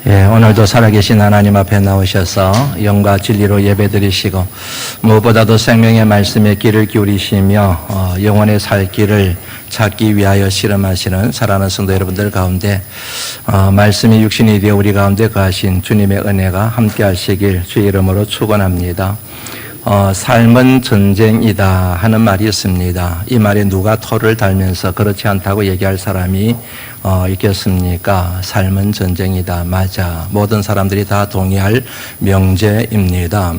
오늘도 살아계신 하나님 앞에 나오셔서 영과 진리로 예배드리시고 무엇보다도 생명의 말씀에 귀를 기울이시며 영원의 살 길을 찾기 위하여 실험하시는 사랑하는 성도 여러분들 가운데 말씀이 육신이 되어 우리 가운데 거하신 주님의 은혜가 함께 하시길 주의 이름으로 축원합니다. 삶은 전쟁이다 하는 말이 있습니다. 이 말에 누가 토를 달면서 그렇지 않다고 얘기할 사람이 있겠습니까? 삶은 전쟁이다. 맞아. 모든 사람들이 다 동의할 명제입니다.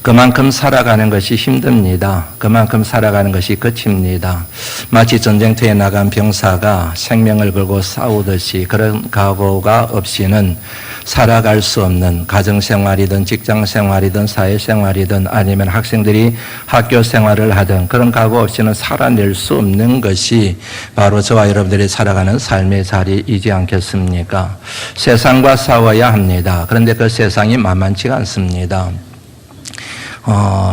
그만큼 살아가는 것이 힘듭니다. 그만큼 살아가는 것이 끝입니다. 마치 전쟁터에 나간 병사가 생명을 걸고 싸우듯이 그런 각오가 없이는 살아갈 수 없는 가정생활이든 직장생활이든 사회생활이든 아니면 학생들이 학교생활을 하든 그런 각오 없이는 살아낼 수 없는 것이 바로 저와 여러분들이 살아가는 삶의 자리이지 않겠습니까? 세상과 싸워야 합니다. 그런데 그 세상이 만만치가 않습니다.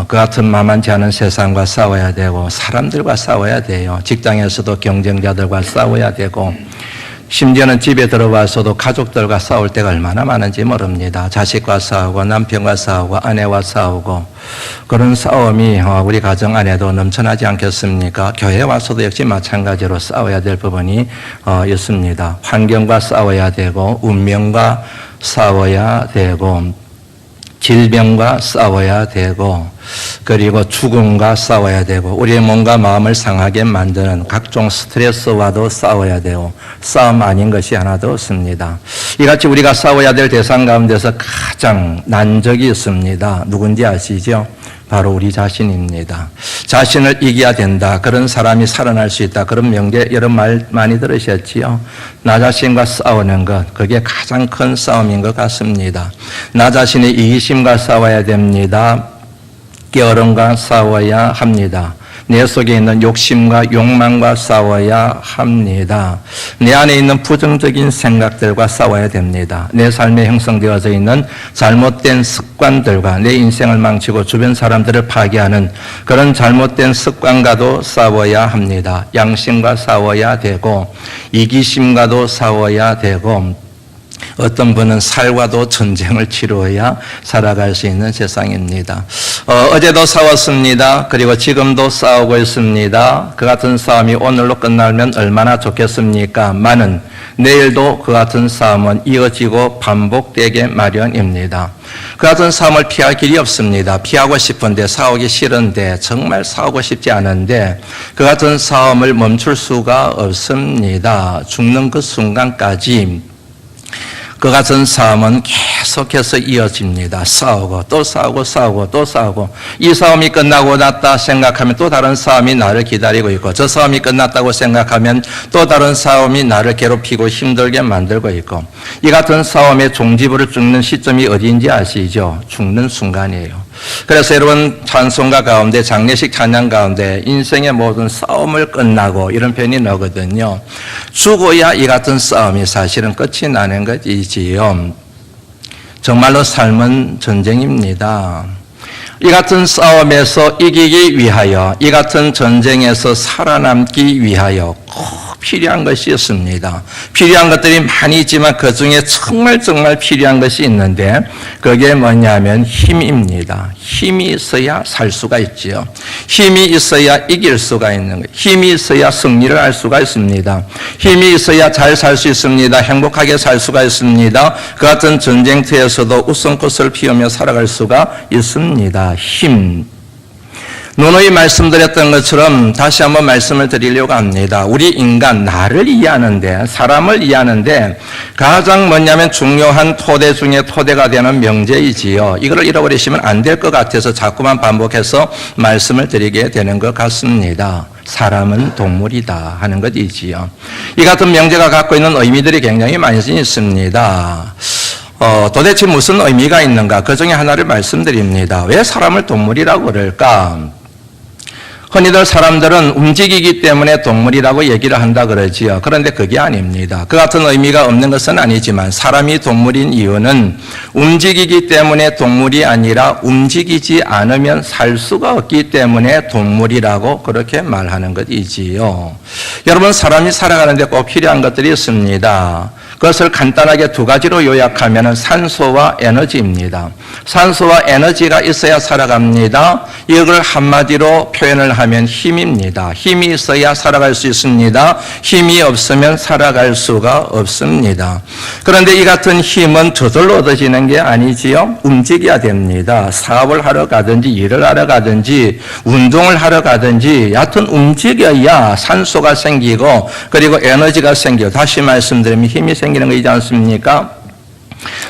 그 같은 만만치 않은 세상과 싸워야 되고 사람들과 싸워야 돼요. 직장에서도 경쟁자들과 싸워야 되고 심지어는 집에 들어와서도 가족들과 싸울 때가 얼마나 많은지 모릅니다. 자식과 싸우고 남편과 싸우고 아내와 싸우고 그런 싸움이 우리 가정 안에도 넘쳐나지 않겠습니까? 교회에 와서도 역시 마찬가지로 싸워야 될 부분이 있습니다. 환경과 싸워야 되고 운명과 싸워야 되고 질병과 싸워야 되고 그리고 죽음과 싸워야 되고 우리의 몸과 마음을 상하게 만드는 각종 스트레스와도 싸워야 되고 싸움 아닌 것이 하나도 없습니다. 이같이 우리가 싸워야 될 대상 가운데서 가장 난적이 있습니다. 누군지 아시죠? 바로 우리 자신입니다. 자신을 이겨야 된다. 그런 사람이 살아날 수 있다. 그런 명제 여러 말 많이 들으셨지요? 나 자신과 싸우는 것, 그게 가장 큰 싸움인 것 같습니다. 나 자신의 이기심과 싸워야 됩니다. 게으름과 싸워야 합니다. 내 속에 있는 욕심과 욕망과 싸워야 합니다. 내 안에 있는 부정적인 생각들과 싸워야 됩니다. 내 삶에 형성되어져 있는 잘못된 습관들과 내 인생을 망치고 주변 사람들을 파괴하는 그런 잘못된 습관과도 싸워야 합니다. 양심과 싸워야 되고 이기심과도 싸워야 되고 어떤 분은 살과도 전쟁을 치루어야 살아갈 수 있는 세상입니다. 어제도 싸웠습니다. 그리고 지금도 싸우고 있습니다. 그 같은 싸움이 오늘로 끝나면 얼마나 좋겠습니까? 많은 내일도 그 같은 싸움은 이어지고 반복되게 마련입니다. 그 같은 싸움을 피할 길이 없습니다. 피하고 싶은데 싸우기 싫은데 정말 싸우고 싶지 않은데 그 같은 싸움을 멈출 수가 없습니다. 죽는 그 순간까지 그 같은 싸움은 계속해서 이어집니다. 싸우고 또 싸우고 싸우고 또 싸우고 이 싸움이 끝나고 났다 생각하면 또 다른 싸움이 나를 기다리고 있고 저 싸움이 끝났다고 생각하면 또 다른 싸움이 나를 괴롭히고 힘들게 만들고 있고 이 같은 싸움의 종지부를 찍는 시점이 어디인지 아시죠? 죽는 순간이에요. 그래서 여러분 찬송가 가운데 장례식 찬양 가운데 인생의 모든 싸움을 끝나고 이런 표현이 나오거든요. 죽어야 이 같은 싸움이 사실은 끝이 나는 것이지요. 정말로 삶은 전쟁입니다. 이 같은 싸움에서 이기기 위하여 이 같은 전쟁에서 살아남기 위하여 꼭 필요한 것이 있습니다. 필요한 것들이 많이 있지만 그 중에 정말 필요한 것이 있는데 그게 뭐냐면 힘입니다. 힘이 있어야 살 수가 있지요. 힘이 있어야 이길 수가 있는 거예요. 힘이 있어야 승리를 할 수가 있습니다. 힘이 있어야 잘 살 수 있습니다. 행복하게 살 수가 있습니다. 그 같은 전쟁터에서도 웃음꽃을 피우며 살아갈 수가 있습니다. 힘. 누누이 말씀드렸던 것처럼 다시 한번 말씀을 드리려고 합니다. 우리 인간, 나를 이해하는데, 사람을 이해하는데 가장 뭐냐면 중요한 토대 중에 토대가 되는 명제이지요. 이걸 잃어버리시면 안 될 것 같아서 자꾸만 반복해서 말씀을 드리게 되는 것 같습니다. 사람은 동물이다 하는 것이지요. 이 같은 명제가 갖고 있는 의미들이 굉장히 많이 있습니다. 도대체 무슨 의미가 있는가? 그 중에 하나를 말씀드립니다. 왜 사람을 동물이라고 그럴까? 흔히들 사람들은 움직이기 때문에 동물이라고 얘기를 한다 그러지요. 그런데 그게 아닙니다. 그 같은 의미가 없는 것은 아니지만 사람이 동물인 이유는 움직이기 때문에 동물이 아니라 움직이지 않으면 살 수가 없기 때문에 동물이라고 그렇게 말하는 것이지요. 여러분, 사람이 살아가는데 꼭 필요한 것들이 있습니다. 그것을 간단하게 두 가지로 요약하면 산소와 에너지입니다. 산소와 에너지가 있어야 살아갑니다. 이걸 한마디로 표현을 하면 힘입니다. 힘이 있어야 살아갈 수 있습니다. 힘이 없으면 살아갈 수가 없습니다. 그런데 이 같은 힘은 저절로 얻어지는 게 아니지요. 움직여야 됩니다. 사업을 하러 가든지 일을 하러 가든지 운동을 하러 가든지 여하튼 움직여야 산소가 생기고 그리고 에너지가 생겨. 다시 말씀드리면 힘이 생기는 거이지 않습니까?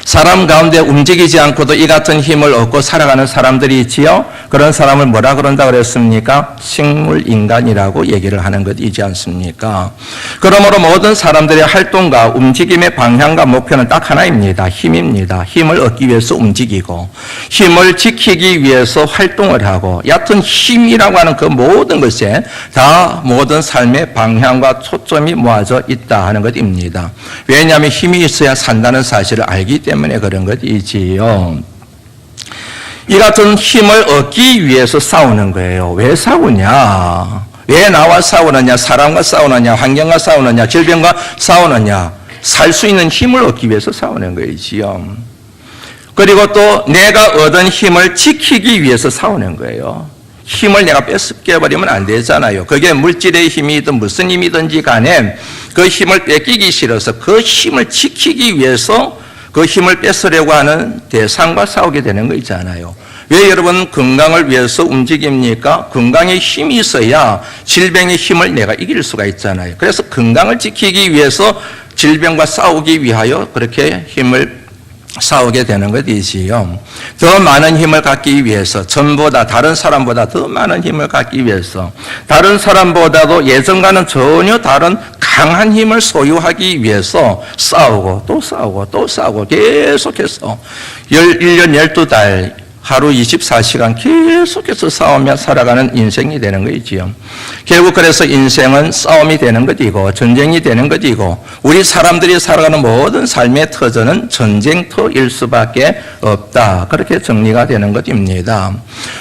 사람 가운데 움직이지 않고도 이 같은 힘을 얻고 살아가는 사람들이 있지요. 그런 사람을 뭐라 그런다 그랬습니까? 식물인간이라고 얘기를 하는 것이지 않습니까? 그러므로 모든 사람들의 활동과 움직임의 방향과 목표는 딱 하나입니다. 힘입니다. 힘을 얻기 위해서 움직이고 힘을 지키기 위해서 활동을 하고 얕은 힘이라고 하는 그 모든 것에 다 모든 삶의 방향과 초점이 모아져 있다 하는 것입니다. 왜냐하면 힘이 있어야 산다는 사실을 알기 때문에 그런 것이지요. 이 같은 힘을 얻기 위해서 싸우는 거예요. 왜 싸우냐? 왜 나와 싸우느냐? 사람과 싸우느냐? 환경과 싸우느냐? 질병과 싸우느냐? 살 수 있는 힘을 얻기 위해서 싸우는 거이지요. 그리고 또 내가 얻은 힘을 지키기 위해서 싸우는 거예요. 힘을 내가 뺏겨버리면 안 되잖아요. 그게 물질의 힘이든 무슨 힘이든지 간에 그 힘을 뺏기기 싫어서 그 힘을 지키기 위해서 그 힘을 뺏으려고 하는 대상과 싸우게 되는 거 있잖아요. 왜 여러분 건강을 위해서 움직입니까? 건강에 힘이 있어야 질병의 힘을 내가 이길 수가 있잖아요. 그래서 건강을 지키기 위해서 질병과 싸우기 위하여 그렇게 힘을 싸우게 되는 것이지요. 더 많은 힘을 갖기 위해서 전보다 다른 사람보다 더 많은 힘을 갖기 위해서 다른 사람보다도 예전과는 전혀 다른 강한 힘을 소유하기 위해서 싸우고 또 싸우고 또 싸우고 계속해서 1년 12달 하루 24시간 계속해서 싸우며 살아가는 인생이 되는 것이지요. 결국 그래서 인생은 싸움이 되는 것이고 전쟁이 되는 것이고 우리 사람들이 살아가는 모든 삶의 터전은 전쟁터일 수밖에 없다. 그렇게 정리가 되는 것입니다.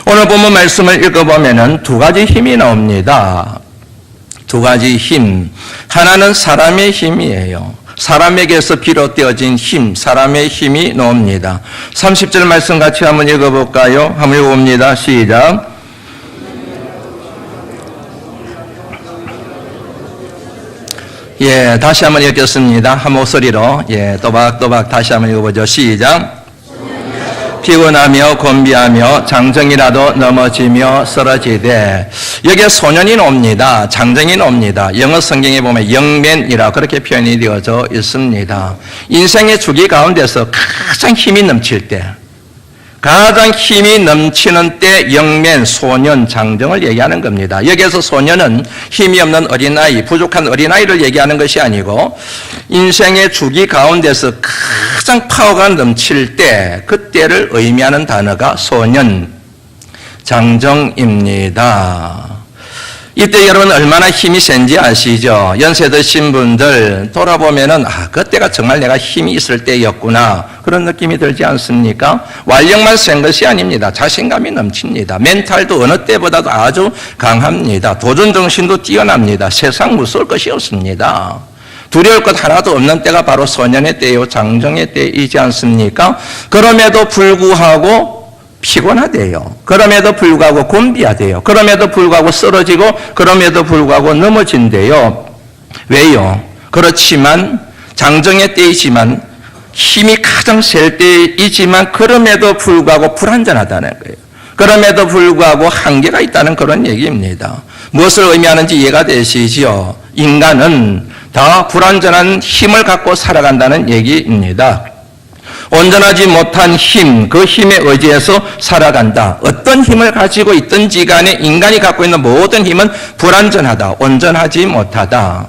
오늘 본문 말씀을 읽어보면 두 가지 힘이 나옵니다. 두 가지 힘. 하나는 사람의 힘이에요. 사람에게서 비롯되어진 힘, 사람의 힘이 나옵니다. 30절 말씀 같이 한번 읽어볼까요? 한번 읽어봅니다. 시작. 예, 다시 한번 읽겠습니다. 한 목소리로. 예, 또박또박 다시 한번 읽어보죠. 시작. 피곤하며 곤비하며 장정이라도 넘어지며 쓰러지되 여기에 소년이 옵니다. 장정이 옵니다. 영어 성경에 보면 영맨이라 그렇게 표현이 되어져 있습니다. 인생의 주기 가운데서 가장 힘이 넘칠 때 가장 힘이 넘치는 때 영맨, 소년, 장정을 얘기하는 겁니다. 여기에서 소년은 힘이 없는 어린아이, 부족한 어린아이를 얘기하는 것이 아니고 인생의 주기 가운데서 가장 파워가 넘칠 때 그때를 의미하는 단어가 소년, 장정입니다. 이때 여러분 얼마나 힘이 센지 아시죠? 연세 드신 분들 돌아보면은 그때가 정말 내가 힘이 있을 때였구나 그런 느낌이 들지 않습니까? 완력만 센 것이 아닙니다. 자신감이 넘칩니다. 멘탈도 어느 때보다도 아주 강합니다. 도전정신도 뛰어납니다. 세상 무서울 것이 없습니다. 두려울 것 하나도 없는 때가 바로 소년의 때요 장정의 때이지 않습니까? 그럼에도 불구하고 피곤하대요. 그럼에도 불구하고 곤비하대요. 그럼에도 불구하고 쓰러지고 그럼에도 불구하고 넘어진대요. 왜요? 그렇지만 장정의 때이지만 힘이 가장 셀 때이지만 그럼에도 불구하고 불완전하다는 거예요. 그럼에도 불구하고 한계가 있다는 그런 얘기입니다. 무엇을 의미하는지 이해가 되시지요? 인간은 다 불완전한 힘을 갖고 살아간다는 얘기입니다. 온전하지 못한 힘, 그 힘에 의지해서 살아간다. 어떤 힘을 가지고 있든지 간에 인간이 갖고 있는 모든 힘은 불완전하다. 온전하지 못하다.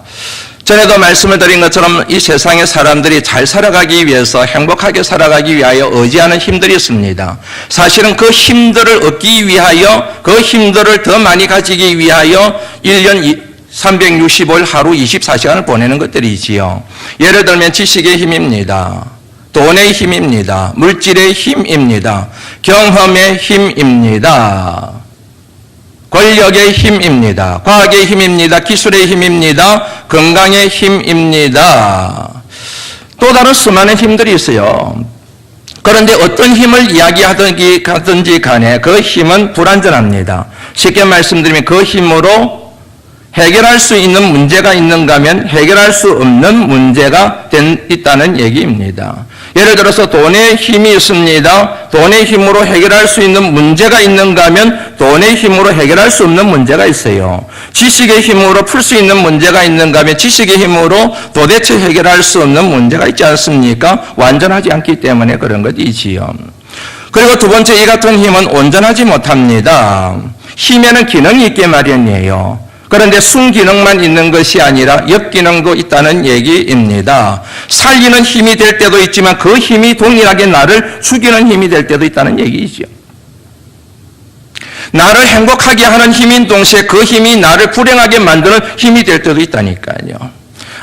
전에도 말씀을 드린 것처럼 이 세상의 사람들이 잘 살아가기 위해서 행복하게 살아가기 위하여 의지하는 힘들이 있습니다. 사실은 그 힘들을 얻기 위하여 그 힘들을 더 많이 가지기 위하여 1년 365일 하루 24시간을 보내는 것들이지요. 예를 들면 지식의 힘입니다. 돈의 힘입니다. 물질의 힘입니다. 경험의 힘입니다. 권력의 힘입니다. 과학의 힘입니다. 기술의 힘입니다. 건강의 힘입니다. 또 다른 수많은 힘들이 있어요. 그런데 어떤 힘을 이야기하든지 간에 그 힘은 불완전합니다. 쉽게 말씀드리면 그 힘으로 해결할 수 있는 문제가 있는가 하면 해결할 수 없는 문제가 있다는 얘기입니다. 예를 들어서 돈의 힘이 있습니다. 돈의 힘으로 해결할 수 있는 문제가 있는가 하면 돈의 힘으로 해결할 수 없는 문제가 있어요. 지식의 힘으로 풀 수 있는 문제가 있는가 하면 지식의 힘으로 도대체 해결할 수 없는 문제가 있지 않습니까? 완전하지 않기 때문에 그런 것이지요. 그리고 두 번째, 이 같은 힘은 온전하지 못합니다. 힘에는 기능이 있게 마련이에요. 그런데 순기능만 있는 것이 아니라 역기능도 있다는 얘기입니다. 살리는 힘이 될 때도 있지만 그 힘이 동일하게 나를 죽이는 힘이 될 때도 있다는 얘기이죠. 나를 행복하게 하는 힘인 동시에 그 힘이 나를 불행하게 만드는 힘이 될 때도 있다니까요.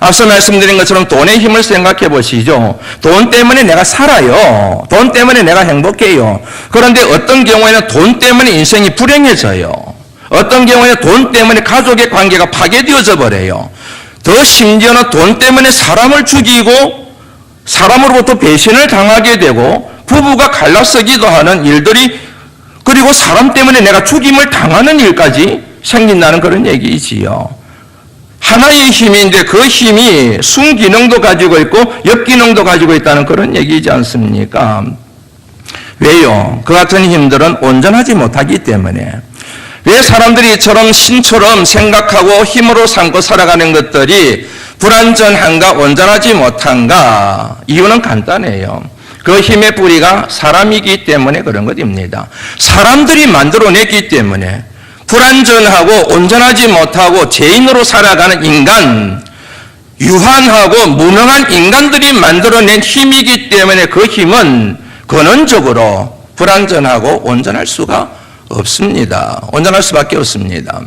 앞서 말씀드린 것처럼 돈의 힘을 생각해 보시죠. 돈 때문에 내가 살아요. 돈 때문에 내가 행복해요. 그런데 어떤 경우에는 돈 때문에 인생이 불행해져요. 어떤 경우에 돈 때문에 가족의 관계가 파괴되어져 버려요. 더 심지어는 돈 때문에 사람을 죽이고 사람으로부터 배신을 당하게 되고 부부가 갈라서기도 하는 일들이, 그리고 사람 때문에 내가 죽임을 당하는 일까지 생긴다는 그런 얘기이지요. 하나의 힘인데 그 힘이 순기능도 가지고 있고 역기능도 가지고 있다는 그런 얘기이지 않습니까? 왜요? 그 같은 힘들은 온전하지 못하기 때문에. 왜 사람들이 이처럼 신처럼 생각하고 힘으로 삼고 살아가는 것들이 불완전한가 온전하지 못한가? 이유는 간단해요. 그 힘의 뿌리가 사람이기 때문에 그런 것입니다. 사람들이 만들어냈기 때문에 불완전하고 온전하지 못하고 죄인으로 살아가는 인간, 유한하고 무능한 인간들이 만들어낸 힘이기 때문에 그 힘은 근원적으로 불완전하고 온전할 수가 없습니다. 온전할 수밖에 없습니다.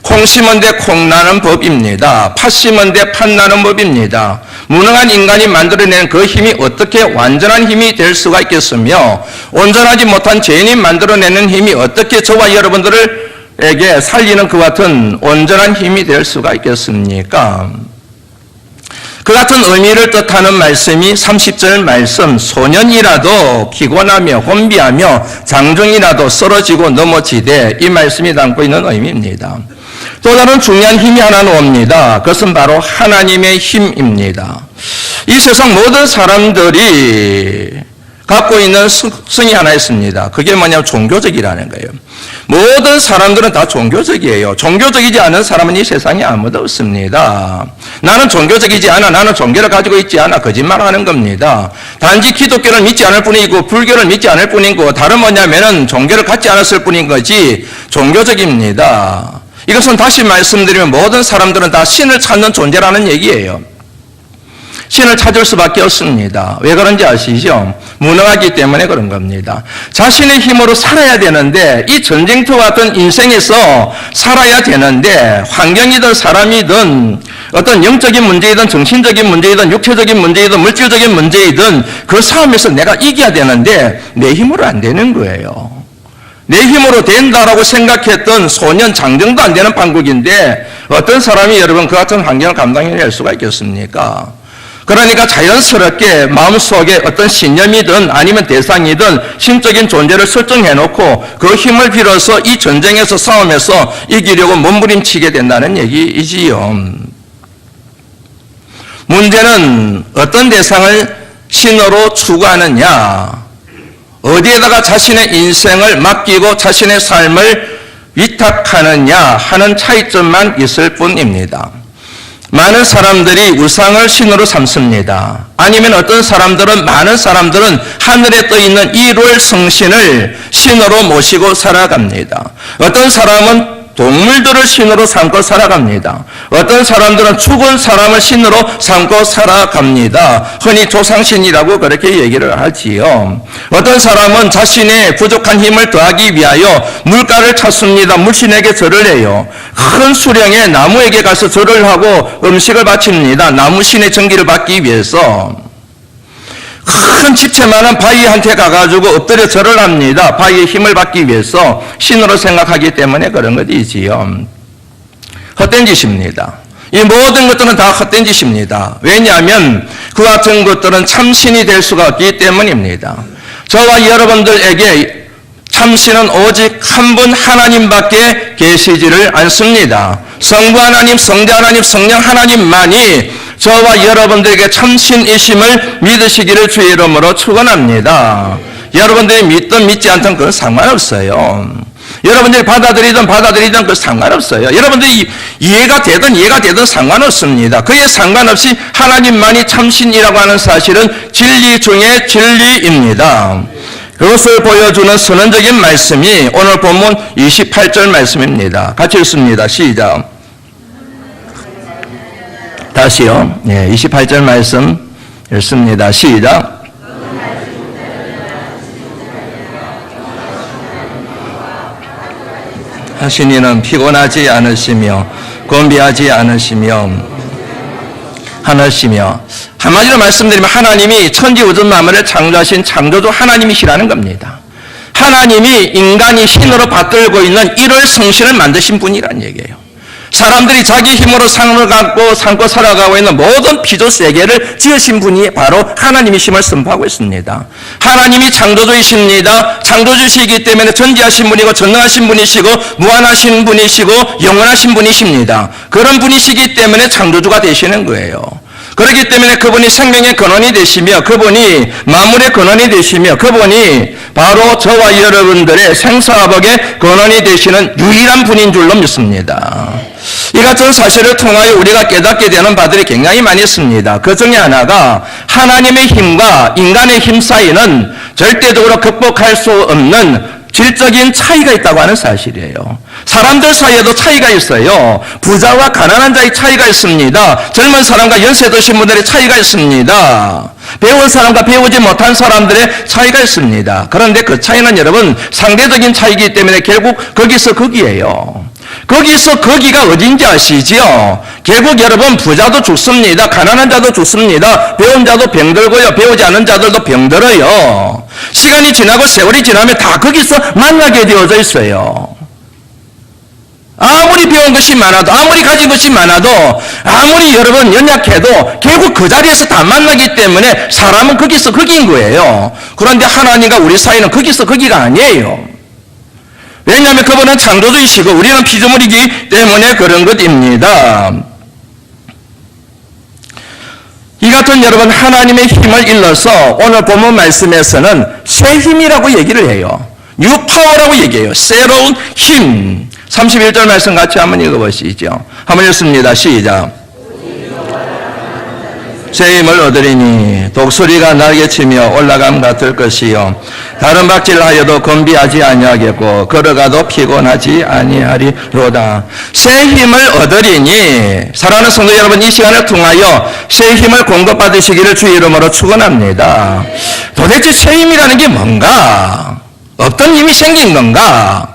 콩 심은 데 콩 나는 법입니다. 팥 심은 데 팥 나는 법입니다. 무능한 인간이 만들어낸 그 힘이 어떻게 완전한 힘이 될 수가 있겠으며, 온전하지 못한 죄인이 만들어내는 힘이 어떻게 저와 여러분들에게 살리는 그 같은 온전한 힘이 될 수가 있겠습니까? 그 같은 의미를 뜻하는 말씀이 30절 말씀, 소년이라도 피곤하며 혼비하며 장정이라도 쓰러지고 넘어지되, 이 말씀이 담고 있는 의미입니다. 또 다른 중요한 힘이 하나 나옵니다. 그것은 바로 하나님의 힘입니다. 이 세상 모든 사람들이 갖고 있는 성이 하나 있습니다. 그게 뭐냐면 종교적이라는 거예요. 모든 사람들은 다 종교적이에요. 종교적이지 않은 사람은 이 세상에 아무도 없습니다. 나는 종교적이지 않아, 나는 종교를 가지고 있지 않아, 거짓말하는 겁니다. 단지 기독교를 믿지 않을 뿐이고 불교를 믿지 않을 뿐이고 다른 뭐냐면은 종교를 갖지 않았을 뿐인 거지 종교적입니다. 이것은 다시 말씀드리면 모든 사람들은 다 신을 찾는 존재라는 얘기예요. 신을 찾을 수밖에 없습니다. 왜 그런지 아시죠? 무능하기 때문에 그런 겁니다. 자신의 힘으로 살아야 되는데, 이 전쟁터 같은 인생에서 살아야 되는데, 환경이든 사람이든 어떤 영적인 문제이든 정신적인 문제이든 육체적인 문제이든 물질적인 문제이든 그 싸움에서 내가 이겨야 되는데 내 힘으로 안 되는 거예요. 내 힘으로 된다라고 생각했던 소년 장정도 안 되는 판국인데 어떤 사람이 여러분 그 같은 환경을 감당해낼 수가 있겠습니까? 그러니까 자연스럽게 마음속에 어떤 신념이든 아니면 대상이든 신적인 존재를 설정해놓고 그 힘을 빌어서 이 전쟁에서 싸움에서 이기려고 몸부림치게 된다는 얘기이지요. 문제는 어떤 대상을 신으로 추구하느냐, 어디에다가 자신의 인생을 맡기고 자신의 삶을 위탁하느냐 하는 차이점만 있을 뿐입니다. 많은 사람들이 우상을 신으로 삼습니다. 아니면 어떤 사람들은, 많은 사람들은 하늘에 떠있는 일월 성신을 신으로 모시고 살아갑니다. 어떤 사람은 동물들을 신으로 삼고 살아갑니다. 어떤 사람들은 죽은 사람을 신으로 삼고 살아갑니다. 흔히 조상신이라고 그렇게 얘기를 하지요. 어떤 사람은 자신의 부족한 힘을 더하기 위하여 물가를 찾습니다. 물신에게 절을 해요. 큰 수령의 나무에게 가서 절을 하고 음식을 바칩니다. 나무신의 전기를 받기 위해서. 큰 집채만한 바위한테 가가지고 엎드려 절을 합니다. 바위의 힘을 받기 위해서 신으로 생각하기 때문에 그런 것이지요. 헛된 짓입니다. 이 모든 것들은 다 헛된 짓입니다. 왜냐하면 그 같은 것들은 참신이 될 수가 없기 때문입니다. 저와 여러분들에게 참신은 오직 한 분 하나님밖에 계시지를 않습니다. 성부 하나님, 성자 하나님, 성령 하나님만이 저와 여러분들에게 참신이심을 믿으시기를 주의 이름으로 축원합니다. 여러분들이 믿든 믿지 않든 그건 상관없어요. 여러분들이 받아들이든 그건 상관없어요. 여러분들이 이해가 되든 상관없습니다. 그에 상관없이 하나님만이 참신이라고 하는 사실은 진리 중에 진리입니다. 그것을 보여주는 선언적인 말씀이 오늘 본문 28절 말씀입니다. 같이 읽습니다. 시작. 다시요. 28절 말씀 읽습니다. 시작. 하시니는 피곤하지 않으시며 곤비하지 않으시며 하나시며, 한마디로 말씀드리면 하나님이 천지우주 만물을 창조하신 창조주 하나님이시라는 겁니다. 하나님이 인간이 신으로 받들고 있는 일월 성신을 만드신 분이란 얘기예요. 사람들이 자기 힘으로 삶을 갖고 삶고 살아가고 있는 모든 피조 세계를 지으신 분이 바로 하나님이심을 선포하고 있습니다. 하나님이 창조주이십니다. 창조주시기 때문에 전지하신 분이고 전능하신 분이시고 무한하신 분이시고 영원하신 분이십니다. 그런 분이시기 때문에 창조주가 되시는 거예요. 그렇기 때문에 그분이 생명의 근원이 되시며 그분이 만물의 근원이 되시며 그분이 바로 저와 여러분들의 생사화복의 근원이 되시는 유일한 분인 줄로 믿습니다. 이 같은 사실을 통하여 우리가 깨닫게 되는 바들이 굉장히 많이 있습니다. 그 중에 하나가 하나님의 힘과 인간의 힘 사이는 절대적으로 극복할 수 없는 질적인 차이가 있다고 하는 사실이에요. 사람들 사이에도 차이가 있어요. 부자와 가난한 자의 차이가 있습니다. 젊은 사람과 연세 드신 분들의 차이가 있습니다. 배운 사람과 배우지 못한 사람들의 차이가 있습니다. 그런데 그 차이는 여러분 상대적인 차이이기 때문에 결국 거기서 거기예요. 거기서 거기가 어딘지 아시지요? 결국 여러분 부자도 죽습니다. 가난한 자도 죽습니다. 배운 자도 병들고요. 배우지 않은 자들도 병들어요. 시간이 지나고 세월이 지나면 다 거기서 만나게 되어져 있어요. 아무리 배운 것이 많아도 아무리 가진 것이 많아도 아무리 여러분 연약해도 결국 그 자리에서 다 만나기 때문에 사람은 거기서 거기인 거예요. 그런데 하나님과 우리 사이는 거기서 거기가 아니에요. 왜냐하면 그분은 창조주이시고 우리는 피조물이기 때문에 그런 것입니다. 이 같은 여러분 하나님의 힘을 일러서 오늘 본문 말씀에서는 새 힘이라고 얘기를 해요. 뉴 파워라고 얘기해요. 새로운 힘. 31절 말씀 같이 한번 읽어보시죠. 한번 읽습니다. 시작. 새 힘을 얻으리니 독수리가 날개치며 올라감 같을 것이요 다른 박질하여도 건비하지 아니하겠고 걸어가도 피곤하지 아니하리로다. 새 힘을 얻으리니 사랑하는 성도 여러분, 이 시간을 통하여 새 힘을 공급받으시기를 주의 이름으로 축원합니다. 도대체 새 힘이라는 게 뭔가? 어떤 힘이 생긴 건가?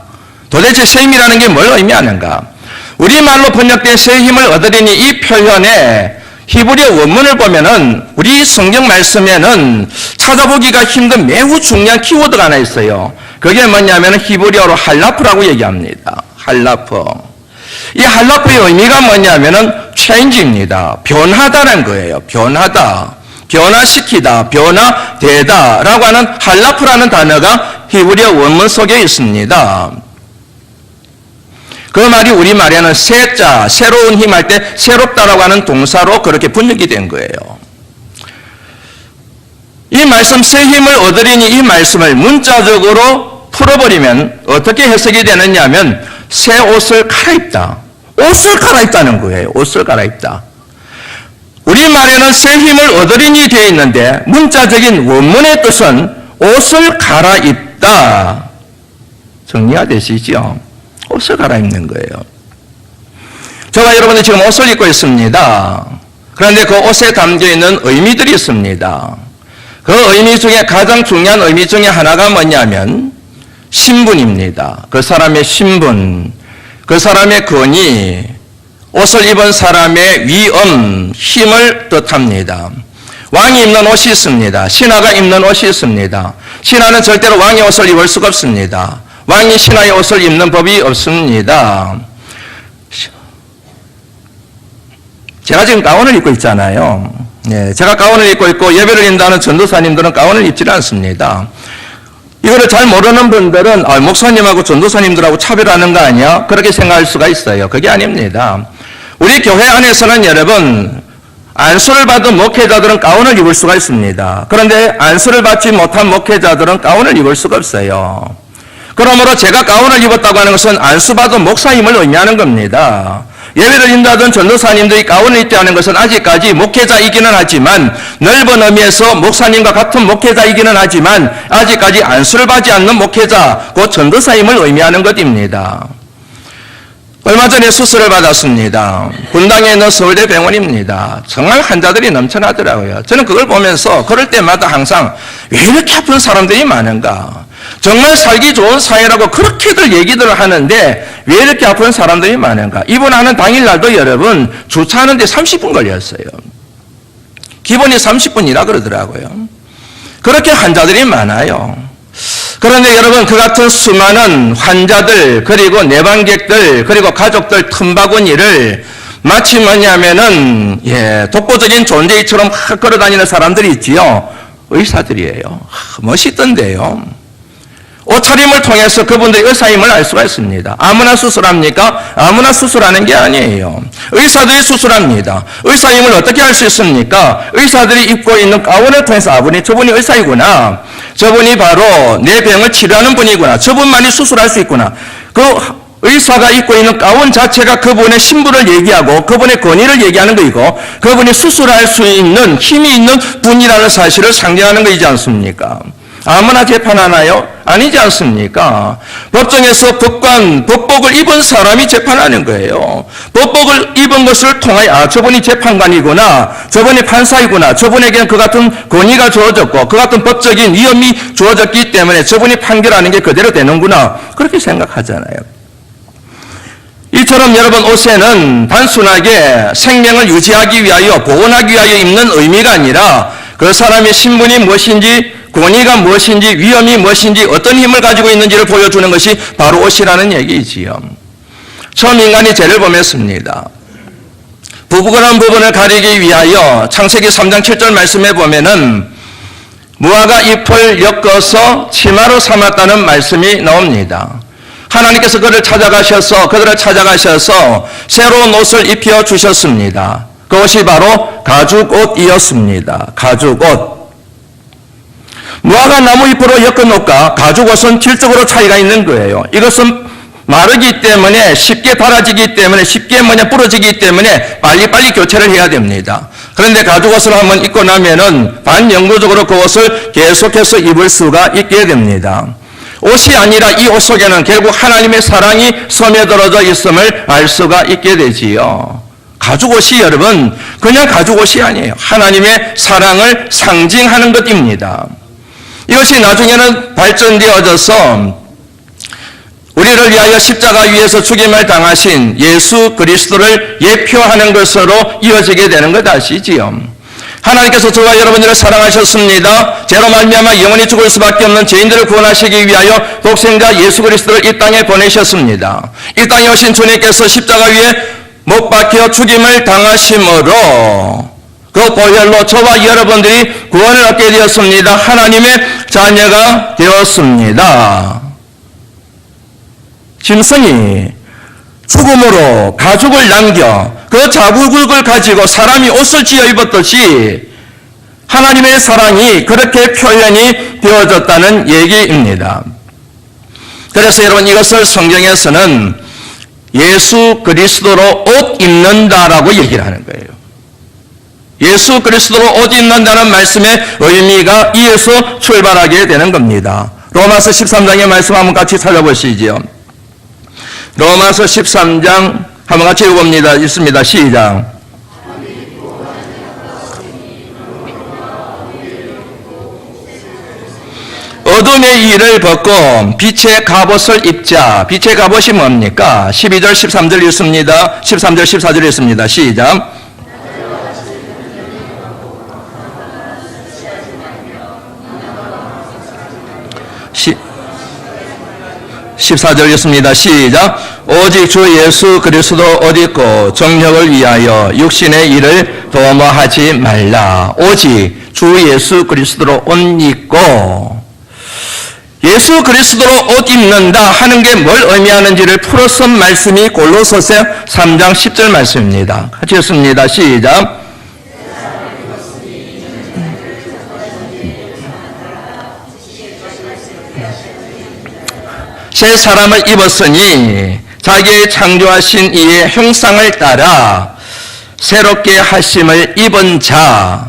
도대체 새 힘이라는 게 뭘 의미하는가? 우리말로 번역된 새 힘을 얻으리니 이 표현에 히브리어 원문을 보면은 우리 성경 말씀에는 찾아보기가 힘든 매우 중요한 키워드가 하나 있어요. 그게 뭐냐면 히브리어로 할라프라고 얘기합니다. 할라프. 이 할라프의 의미가 뭐냐면은 change입니다. 변하다는 거예요. 변하다. 변화시키다, 변화되다 라고 하는 할라프라는 단어가 히브리어 원문 속에 있습니다. 그 말이 우리말에는 새자, 새로운 힘 할 때 새롭다라고 하는 동사로 그렇게 번역이 된 거예요. 이 말씀 새 힘을 얻으리니 이 말씀을 문자적으로 풀어버리면 어떻게 해석이 되느냐 하면 새 옷을 갈아입다. 옷을 갈아입다는 거예요. 옷을 갈아입다. 우리말에는 새 힘을 얻으리니 되어 있는데 문자적인 원문의 뜻은 옷을 갈아입다. 정리가 되시죠? 옷을 갈아입는 거예요. 저와 여러분이 지금 옷을 입고 있습니다. 그런데 그 옷에 담겨있는 의미들이 있습니다. 그 의미 중에 가장 중요한 의미 중에 하나가 뭐냐면 신분입니다. 그 사람의 신분, 그 사람의 권위, 옷을 입은 사람의 위엄, 힘을 뜻합니다. 왕이 입는 옷이 있습니다. 신하가 입는 옷이 있습니다. 신하는 절대로 왕의 옷을 입을 수가 없습니다. 왕이 신하의 옷을 입는 법이 없습니다. 제가 지금 가운을 입고 있잖아요. 예, 제가 가운을 입고 있고 예배를 인도하는 전도사님들은 가운을 입지 않습니다. 이거를 잘 모르는 분들은 목사님하고 전도사님들하고 차별하는 거 아니야? 그렇게 생각할 수가 있어요. 그게 아닙니다. 우리 교회 안에서는 여러분 안수를 받은 목회자들은 가운을 입을 수가 있습니다. 그런데 안수를 받지 못한 목회자들은 가운을 입을 수가 없어요. 그러므로 제가 가운을 입었다고 하는 것은 안수받은 목사임을 의미하는 겁니다. 예배를 인도하던 전도사님들이 가운을 입지 않은 것은 아직까지 목회자이기는 하지만 넓은 의미에서 목사님과 같은 목회자이기는 하지만 아직까지 안수를 받지 않는 목회자, 곧 전도사임을 의미하는 것입니다. 얼마 전에 수술을 받았습니다. 분당에 있는 서울대 병원입니다. 정말 환자들이 넘쳐나더라고요. 저는 그걸 보면서 그럴 때마다 항상 왜 이렇게 아픈 사람들이 많은가? 정말 살기 좋은 사회라고 그렇게들 얘기들을 하는데 왜 이렇게 아픈 사람들이 많은가? 입원하는 당일날도 여러분 주차하는데 30분 걸렸어요. 기본이 30분이라 그러더라고요. 그렇게 환자들이 많아요. 그런데 여러분 그 같은 수많은 환자들 그리고 내방객들 그리고 가족들 틈바구니를 마치 뭐냐면은 독보적인 존재처럼 막 걸어다니는 사람들이 있지요. 의사들이에요. 멋있던데요. 옷차림을 통해서 그분들의 의사임을 알 수가 있습니다. 아무나 수술합니까? 아무나 수술하는 게 아니에요. 의사들이 수술합니다. 의사임을 어떻게 알 수 있습니까? 의사들이 입고 있는 가운을 통해서 저분이 의사이구나. 저분이 바로 내 병을 치료하는 분이구나. 저분만이 수술할 수 있구나. 그 의사가 입고 있는 가운 자체가 그분의 신분을 얘기하고 그분의 권위를 얘기하는 것이고 그분이 수술할 수 있는 힘이 있는 분이라는 사실을 상징하는 것이지 않습니까? 아무나 재판하나요? 아니지 않습니까? 법정에서 법복을 입은 사람이 재판하는 거예요. 법복을 입은 것을 통하여 저분이 재판관이구나, 저분이 판사이구나, 저분에게는 그 같은 권위가 주어졌고 그 같은 법적인 위험이 주어졌기 때문에 저분이 판결하는 게 그대로 되는구나, 그렇게 생각하잖아요. 이처럼 여러분 옷에는 단순하게 생명을 유지하기 위하여 보존하기 위하여 입는 의미가 아니라 그 사람의 신분이 무엇인지 권위가 무엇인지 위험이 무엇인지 어떤 힘을 가지고 있는지를 보여주는 것이 바로 옷이라는 얘기이지요. 처음 인간이 죄를 범했습니다. 부끄러운 부분을 가리기 위하여 창세기 3장 7절 말씀에 보면은 무화과 잎을 엮어서 치마로 삼았다는 말씀이 나옵니다. 하나님께서 그들을 찾아가셔서 새로운 옷을 입혀 주셨습니다. 그 옷이 바로 가죽옷이었습니다. 가죽옷. 무화과 나무 잎으로 엮은 옷과 가죽옷은 질적으로 차이가 있는 거예요. 이것은 마르기 때문에 쉽게 닳아지기 때문에 쉽게 부러지기 때문에 빨리빨리 교체를 해야 됩니다. 그런데 가죽옷을 한번 입고 나면은 반영구적으로 그 옷을 계속해서 입을 수가 있게 됩니다. 옷이 아니라 이 옷 속에는 결국 하나님의 사랑이 스며들어져 있음을 알 수가 있게 되지요. 가죽옷이 여러분 그냥 가죽옷이 아니에요. 하나님의 사랑을 상징하는 것입니다. 이것이 나중에는 발전되어져서 우리를 위하여 십자가 위에서 죽임을 당하신 예수 그리스도를 예표하는 것으로 이어지게 되는 것 아시지요? 하나님께서 저와 여러분들을 사랑하셨습니다. 죄로 말미암아 영원히 죽을 수밖에 없는 죄인들을 구원하시기 위하여 독생자 예수 그리스도를 이 땅에 보내셨습니다. 이 땅에 오신 주님께서 십자가 위에 못 박혀 죽임을 당하심으로 그 보혈로 저와 여러분들이 구원을 얻게 되었습니다. 하나님의 자녀가 되었습니다. 짐승이 죽음으로 가죽을 남겨 그 자국을 가지고 사람이 옷을 지어 입었듯이 하나님의 사랑이 그렇게 표현이 되어졌다는 얘기입니다. 그래서 여러분 이것을 성경에서는 예수 그리스도로 옷 입는다라고 얘기를 하는 거예요. 예수 그리스도로 옷 입는다는 말씀의 의미가 이에서 출발하게 되는 겁니다. 로마서 13장의 말씀 한번 같이 찾아보시죠. 로마서 13장 한번 같이 읽어봅니다. 있습니다. 시작. 어둠의 일을 벗고 빛의 갑옷을 입자. 빛의 갑옷이 뭡니까? 12절 13절 읽습니다. 13절 14절 읽습니다. 시작. 14절 읽습니다. 시작. 오직 주 예수 그리스도 옷 입고 정력을 위하여 육신의 일을 도모하지 말라. 오직 주 예수 그리스도로 옷 입고, 예수 그리스도로 옷 입는다 하는 게 뭘 의미하는지를 풀어서 말씀이 골로새서 3장 10절 말씀입니다. 같이 읽습니다. 시작. 새 사람을 입었으니 자기의 창조하신 이의 형상을 따라 새롭게 하심을 입은 자.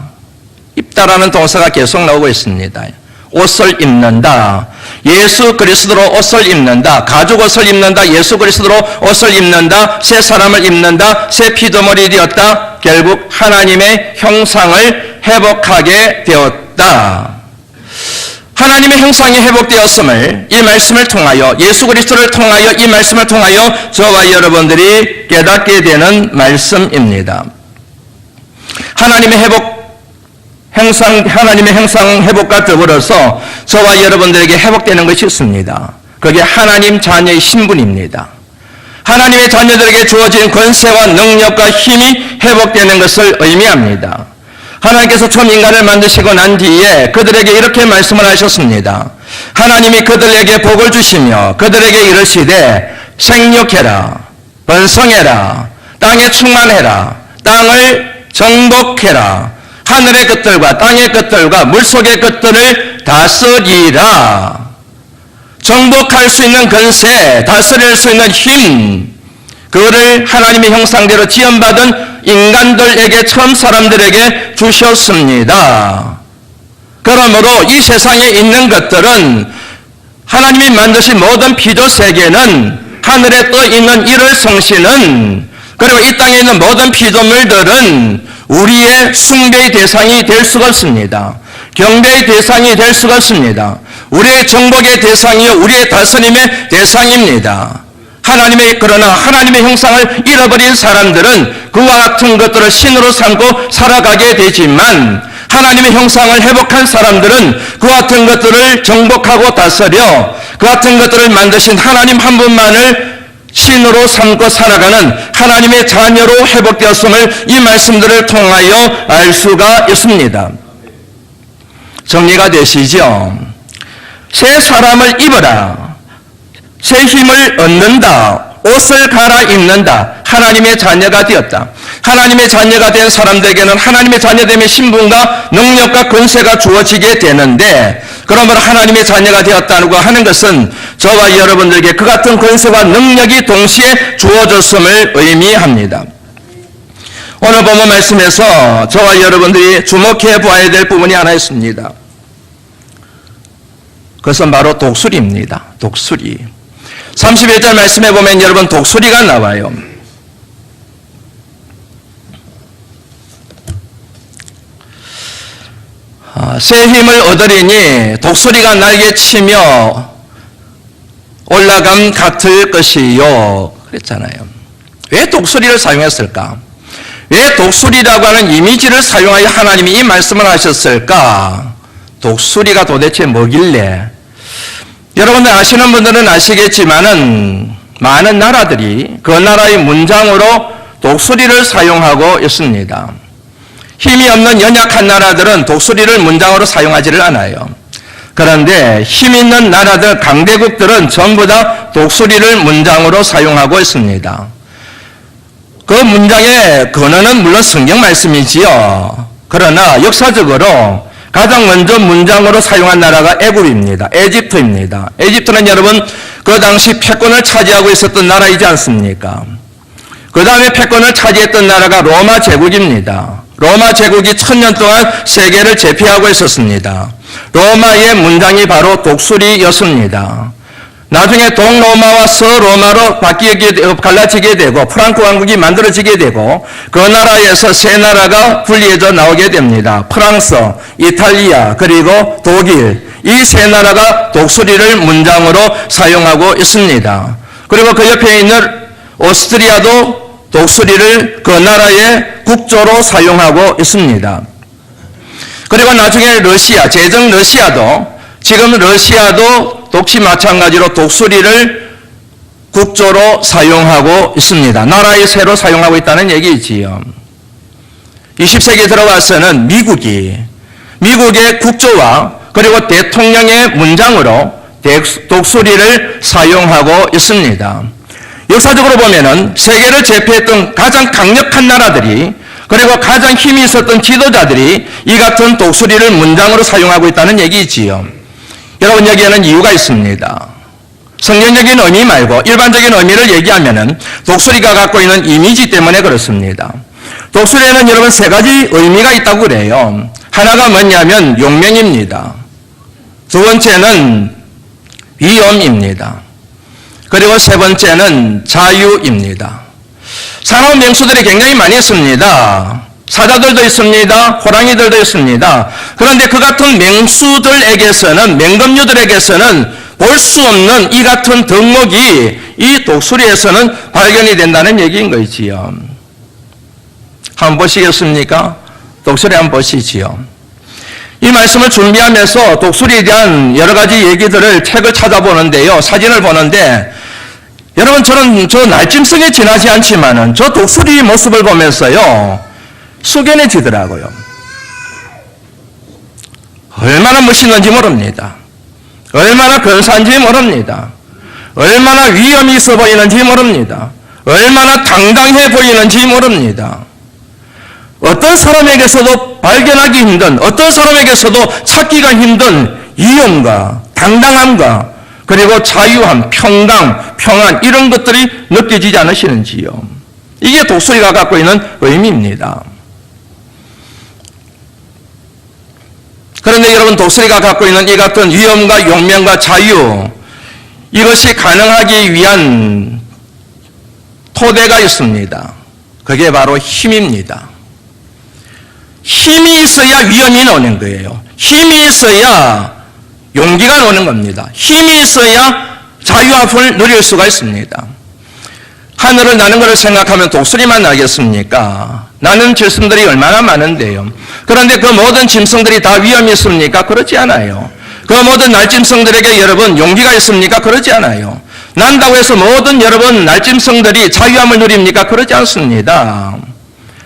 입다라는 동사가 계속 나오고 있습니다. 옷을 입는다. 예수 그리스도로 옷을 입는다. 가죽 옷을 입는다. 예수 그리스도로 옷을 입는다. 새 사람을 입는다. 새 피조물이 되었다. 결국 하나님의 형상을 회복하게 되었다. 하나님의 형상이 회복되었음을 이 말씀을 통하여, 예수 그리스도를 통하여, 이 말씀을 통하여 저와 여러분들이 깨닫게 되는 말씀입니다. 하나님의 형상 회복과 더불어서 저와 여러분들에게 회복되는 것이 있습니다. 그게 하나님 자녀의 신분입니다. 하나님의 자녀들에게 주어진 권세와 능력과 힘이 회복되는 것을 의미합니다. 하나님께서 처음 인간을 만드시고 난 뒤에 그들에게 이렇게 말씀을 하셨습니다. 하나님이 그들에게 복을 주시며 그들에게 이르시되 생육해라, 번성해라, 땅에 충만해라, 땅을 정복해라, 하늘의 것들과 땅의 것들과 물속의 것들을 다스리라. 정복할 수 있는 권세, 다스릴 수 있는 힘, 그거를 하나님의 형상대로 지음받은 인간들에게, 처음 사람들에게 주셨습니다. 그러므로 이 세상에 있는 것들은, 하나님이 만드신 모든 피조 세계는, 하늘에 떠 있는 이를 성신은, 그리고 이 땅에 있는 모든 피조물들은 우리의 숭배의 대상이 될 수가 없습니다. 경배의 대상이 될 수가 없습니다. 우리의 정복의 대상이요, 우리의 다스림의 대상입니다. 그러나 하나님의 형상을 잃어버린 사람들은 그와 같은 것들을 신으로 삼고 살아가게 되지만, 하나님의 형상을 회복한 사람들은 그와 같은 것들을 정복하고 다스려 그 같은 것들을 만드신 하나님 한 분만을 신으로 삼고 살아가는 하나님의 자녀로 회복되었음을 이 말씀들을 통하여 알 수가 있습니다. 정리가 되시죠? 새 사람을 입어라. 새 힘을 얻는다. 옷을 갈아입는다. 하나님의 자녀가 되었다. 하나님의 자녀가 된 사람들에게는 하나님의 자녀됨의 신분과 능력과 권세가 주어지게 되는데, 그러므로 하나님의 자녀가 되었다고 하는 것은 저와 여러분들에게 그 같은 권세와 능력이 동시에 주어졌음을 의미합니다. 오늘 본문 말씀에서 저와 여러분들이 주목해 보아야 될 부분이 하나 있습니다. 그것은 바로 독수리입니다. 독수리. 31절 말씀해 보면 여러분 독수리가 나와요. 새 힘을 얻으리니 독수리가 날개치며 올라감 같을 것이요. 그랬잖아요. 왜 독수리를 사용했을까? 왜 독수리라고 하는 이미지를 사용하여 하나님이 이 말씀을 하셨을까? 독수리가 도대체 뭐길래? 여러분들 아시는 분들은 아시겠지만은 많은 나라들이 그 나라의 문장으로 독수리를 사용하고 있습니다. 힘이 없는 연약한 나라들은 독수리를 문장으로 사용하지를 않아요. 그런데 힘 있는 나라들, 강대국들은 전부 다 독수리를 문장으로 사용하고 있습니다. 그 문장의 근원은 물론 성경 말씀이지요. 그러나 역사적으로 가장 먼저 문장으로 사용한 나라가 애굽입니다. 에집트입니다. 에집트는 여러분 그 당시 패권을 차지하고 있었던 나라이지 않습니까? 그 다음에 패권을 차지했던 나라가 로마 제국입니다. 로마 제국이 1000년 동안 세계를 제패하고 있었습니다. 로마의 문장이 바로 독수리였습니다. 나중에 동로마와 서로마로 갈라지게 되고 프랑크 왕국이 만들어지게 되고 그 나라에서 세 나라가 분리해져 나오게 됩니다. 프랑스, 이탈리아, 그리고 독일, 이 세 나라가 독수리를 문장으로 사용하고 있습니다. 그리고 그 옆에 있는 오스트리아도 독수리를 그 나라의 국조로 사용하고 있습니다. 그리고 나중에 러시아, 제정 러시아도, 지금 러시아도 독시 마찬가지로 독수리를 국조로 사용하고 있습니다. 나라의 새로 사용하고 있다는 얘기지요. 20세기에 들어와서는 미국의 국조와 그리고 대통령의 문장으로 독수리를 사용하고 있습니다. 역사적으로 보면은 세계를 제패했던 가장 강력한 나라들이 그리고 가장 힘이 있었던 지도자들이 이 같은 독수리를 문장으로 사용하고 있다는 얘기지요. 여러분, 여기에는 이유가 있습니다. 성경적인 의미 말고 일반적인 의미를 얘기하면은 독수리가 갖고 있는 이미지 때문에 그렇습니다. 독수리에는 여러분 세 가지 의미가 있다고 그래요. 하나가 뭐냐면 용맹입니다. 두 번째는 위엄입니다. 그리고 세 번째는 자유입니다. 사나운 명수들이 굉장히 많이 있습니다. 사자들도 있습니다. 호랑이들도 있습니다. 그런데 그 같은 맹수들에게서는, 맹금류들에게서는 볼 수 없는 이 같은 덕목이 이 독수리에서는 발견이 된다는 얘기인 거지요. 한번 보시겠습니까? 독수리 한번 보시지요. 이 말씀을 준비하면서 독수리에 대한 여러 가지 얘기들을 책을 찾아보는데요. 사진을 보는데 여러분, 저는 저 날짐승에 지나지 않지만은 저 독수리 모습을 보면서요, 숙연해지더라고요. 얼마나 멋있는지 모릅니다. 얼마나 근사한지 모릅니다. 얼마나 위엄이 있어 보이는지 모릅니다. 얼마나 당당해 보이는지 모릅니다. 어떤 사람에게서도 발견하기 힘든, 어떤 사람에게서도 찾기가 힘든 위엄과 당당함과 그리고 자유함, 평강, 평안 이런 것들이 느껴지지 않으시는지요? 이게 독수리가 갖고 있는 의미입니다. 그런데 여러분, 독수리가 갖고 있는 이 같은 위엄과 용맹과 자유, 이것이 가능하기 위한 토대가 있습니다. 그게 바로 힘입니다. 힘이 있어야 위엄이 나오는 거예요. 힘이 있어야 용기가 나오는 겁니다. 힘이 있어야 자유함을 누릴 수가 있습니다. 하늘을 나는 것을 생각하면 독수리만 나겠습니까? 나는 짐승들이 얼마나 많은데요. 그런데 그 모든 짐승들이 다 위험이 있습니까? 그렇지 않아요. 그 모든 날짐승들에게 여러분 용기가 있습니까? 그렇지 않아요. 난다고 해서 모든 여러분 날짐승들이 자유함을 누립니까? 그렇지 않습니다.